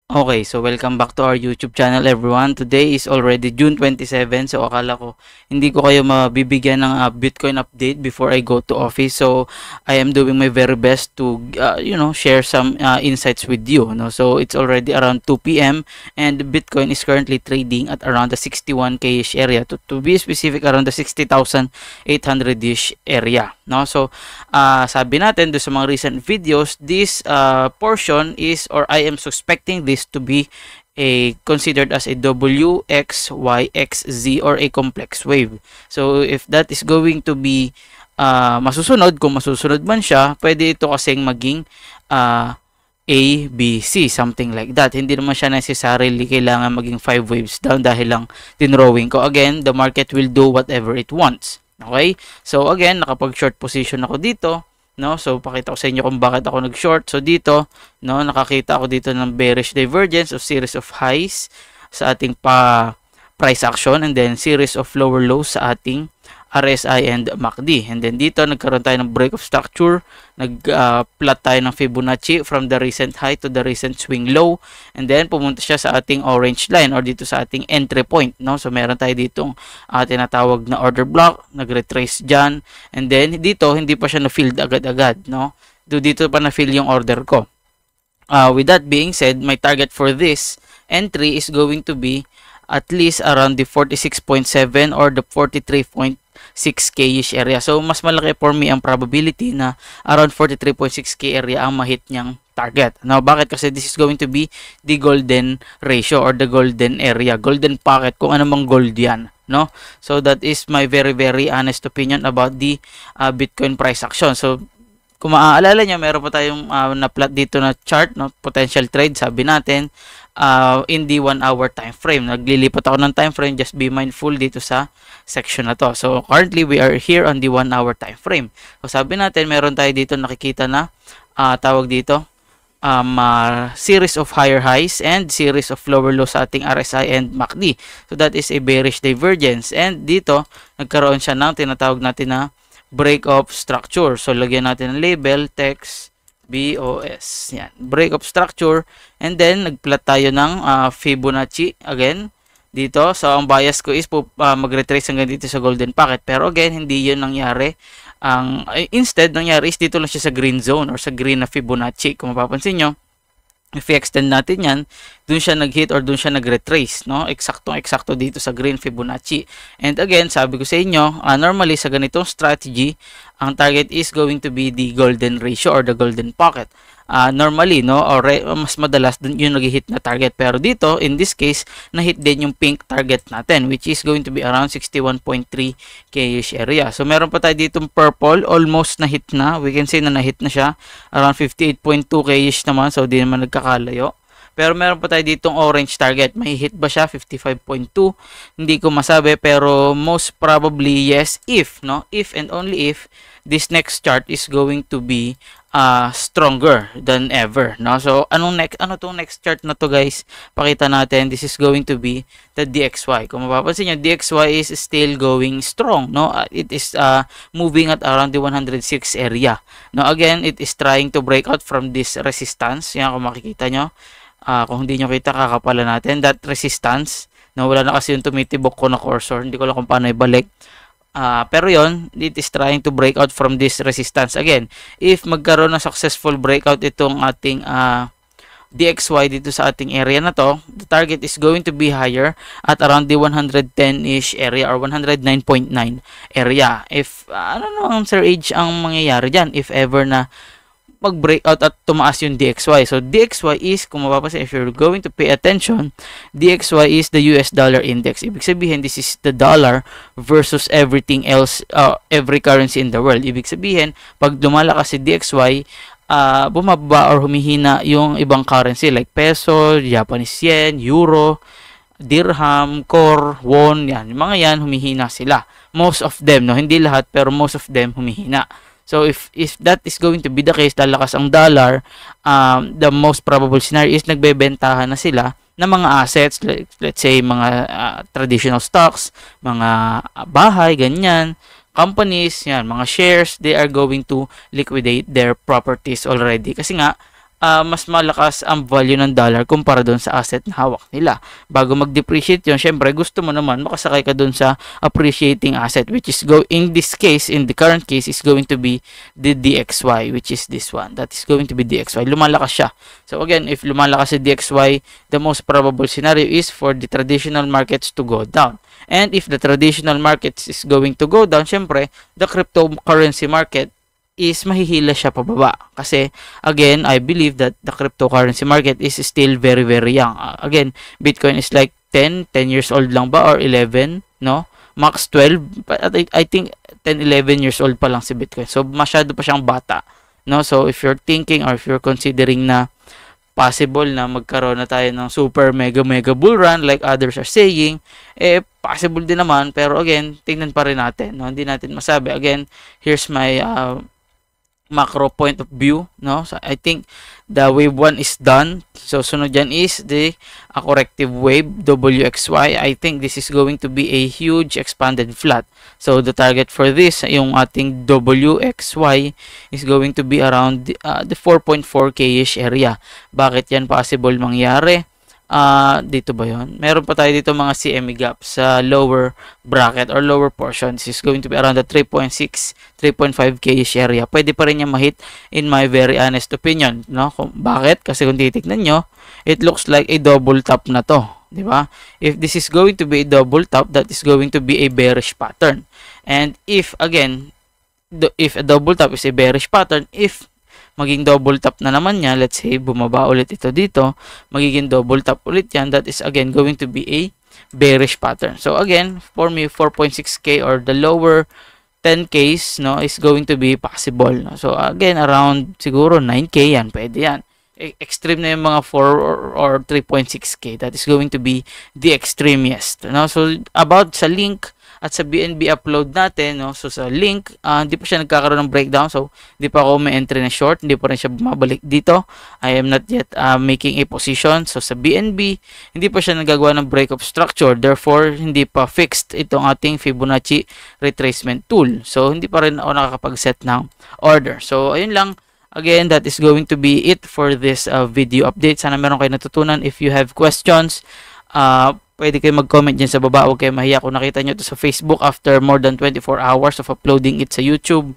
Okay, so welcome back to our YouTube channel everyone. Today is already June 27, so akala ko hindi ko kayo mabibigyan ng Bitcoin update before I go to office. So I am doing my very best to share some insights with you, no. So it's already around 2 p.m. and Bitcoin is currently trading at around the 61k-ish area, to be specific around the 60,800-ish area, no. So sabi natin do sa mga recent videos, this portion is, or I am suspecting this to be considered as a WXYXZ or a complex wave. So if that is going to be masusunod, kung masusunod man siya, pwede ito kasing maging A, B, C, something like that. Hindi naman siya necessarily kailangan maging 5 waves down dahil lang tinrowing ko. Again, the market will do whatever it wants. Okay? So again, nakapag short position ako dito, no? So pakita ko sa inyo kung bakit ako nag-short. So dito, no, nakakita ako dito ng bearish divergence of series of highs sa ating price action, and then series of lower lows sa ating RSI and MACD. And then dito nagkaroon tayo ng break of structure, nag-plot tayo ng Fibonacci from the recent high to the recent swing low, and then pumunta siya sa ating orange line or dito sa ating entry point, no. So meron tayo ditong tinatawag na order block, nag-retrace dyan, and then dito hindi pa siya na-filled agad-agad, no. Dito pa na-fill yung order ko. With that being said, my target for this entry is going to be at least around the 46.7 or the 43.6k-ish area. So mas malaki for me ang probability na around 43.6k area ang ma-hit niyang target. Now, bakit? Kasi this is going to be the golden ratio or the golden area, golden pocket, kung ano mang gold yan, no? So that is my very honest opinion about the Bitcoin price action. So kung maaalala nyo, meron pa tayong na-plot dito na chart, no? Potential trade, sabi natin, in the 1 hour time frame. Naglilipat ako ng time frame, just be mindful dito sa section na to. So currently we are here on the 1 hour time frame. So sabi natin, meron tayo dito nakikita na tawag dito series of higher highs and series of lower lows sa ating RSI and MACD. So that is a bearish divergence, and dito nagkaroon siya ng tinatawag natin na break of structure. So lagyan natin ng label, text BOS. Yan, break of structure, and then nagplot tayo ng Fibonacci again dito. So ang bias ko is mag-retrace hanggang dito sa golden pocket, pero again hindi 'yun nangyari. Instead nangyari is dito lang siya sa green zone or sa green na Fibonacci. Kung mapapansin nyo, if i-extend natin yan, dun siya nag-hit or dun siya nag-retrace, no? Eksakto dito sa green Fibonacci. And again, sabi ko sa inyo, normally sa ganitong strategy, ang target is going to be the golden ratio or the golden pocket. Normally, no, or mas madalas dun yung nag-hit na target, pero dito in this case na-hit din yung pink target natin, which is going to be around 61.3k-ish area. So meron pa tayo ditong purple, almost na-hit na, we can say na na-hit na siya, around 58.2k-ish naman, so di naman nagkakalayo. Pero meron pa tayo ditong orange target. May hit ba siya? 55.2. Hindi ko masabi, pero most probably yes, if, no? If and only if this next chart is going to be stronger than ever, no? So ano tong next chart na to, guys? Pakita natin. This is going to be the DXY. Kung mapapansin niyo, DXY is still going strong, no? It is moving at around the 106 area. Now again, it is trying to break out from this resistance. Yan, kung makikita nyo. Kung hindi nyo kita, kakapala natin that resistance, no? Wala na kasi yung tumitibok ko na cursor, hindi ko lang kung paano ibalik. Pero yon, it is trying to break out from this resistance. Again, if magkaroon ng successful breakout itong ating DXY dito sa ating area na to, the target is going to be higher at around the 110-ish area or 109.9 area. If ano ang Sir Age ang mangyayari dyan if ever na mag-breakout at tumaas yung DXY. So DXY is, kung mapapansin, if you're going to pay attention, DXY is the US dollar index. Ibig sabihin, this is the dollar versus everything else, every currency in the world. Ibig sabihin, pag lumalakas si DXY, bumaba or humihina yung ibang currency like peso, Japanese yen, euro, dirham, core, won, yan. Yung mga yan, humihina sila. Most of them, no? Hindi lahat, pero most of them humihina. So if that is going to be the case, lalakas ang dollar, the most probable scenario is nagbebentahan na sila ng mga assets, like, let's say mga traditional stocks, mga bahay, ganyan, companies, yan, mga shares, they are going to liquidate their properties already. Kasi nga, mas malakas ang value ng dollar kumpara doon sa asset na hawak nila. Bago mag-depreciate yun, syempre gusto mo naman makasakay ka doon sa appreciating asset, which is in this case, in the current case, is going to be the DXY, which is this one. That is going to be DXY. Lumalakas siya. So again, if lumalakas si DXY, the most probable scenario is for the traditional markets to go down. And if the traditional markets is going to go down, syempre, the cryptocurrency market is mahihila siya pababa. Kasi, again, I believe that the cryptocurrency market is still very, very young. Again, Bitcoin is like 10 years old lang ba? Or 11, no? Max 12. But I think 10, 11 years old pa lang si Bitcoin. So, masyado pa siyang bata. No? So, if you're thinking or if you're considering na possible na magkaroon na tayo ng super mega bull run like others are saying, possible din naman. Pero again, tingnan pa rin natin. No? Hindi natin masabi. Again, here's my macro point of view, no? So I think the wave 1 is done. So sunod dyan is the corrective wave WXY. I think this is going to be a huge expanded flat. So the target for this, yung ating WXY, is going to be around the 4.4k-ish area. Bakit yan possible mangyari? Dito ba yun? Meron pa tayo dito mga CME gap sa lower bracket or lower portion. This is going to be around the 3.6, 3.5k-ish area. Pwede pa rin niya ma-hit in my very honest opinion. No? Bakit? Kasi kung titignan nyo, it looks like a double top na to. Diba? If this is going to be a double top, that is going to be a bearish pattern. And if, again, if a double top is a bearish pattern, if maging double top na naman niya, let's say, bumaba ulit ito dito, magiging double top ulit yan, that is again going to be a bearish pattern. So again, for me, 4.6k or the lower 10k's, no, is going to be possible. No? So again, around siguro 9k yan, pwede yan. Extreme na yung mga 4 or 3.6k, that is going to be the extremist. No? So about sa link, at sa BNB upload natin, no? So sa link, hindi pa siya nagkakaroon ng breakdown. So hindi pa ako may entry na short, hindi pa rin siya bumabalik dito. I am not yet making a position. So sa BNB, hindi pa siya nagagawa ng break of structure. Therefore, hindi pa fixed itong ating Fibonacci retracement tool. So hindi pa rin ako nakakapag-set ng order. So ayun lang. Again, that is going to be it for this video update. Sana meron kayo natutunan. If you have questions, pwede kayo mag-comment dyan sa baba. Huwag kayo mahiya kung nakita nyo ito sa Facebook after more than 24 hours of uploading it sa YouTube.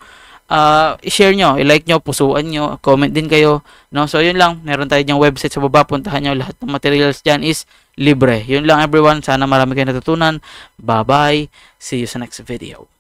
I-share nyo, i-like nyo, pusuan nyo, comment din kayo. No? So, yun lang. Meron tayo dyang website sa baba. Puntahan nyo. Lahat ng materials dyan is libre. Yun lang everyone. Sana marami kayo natutunan. Bye-bye. See you sa next video.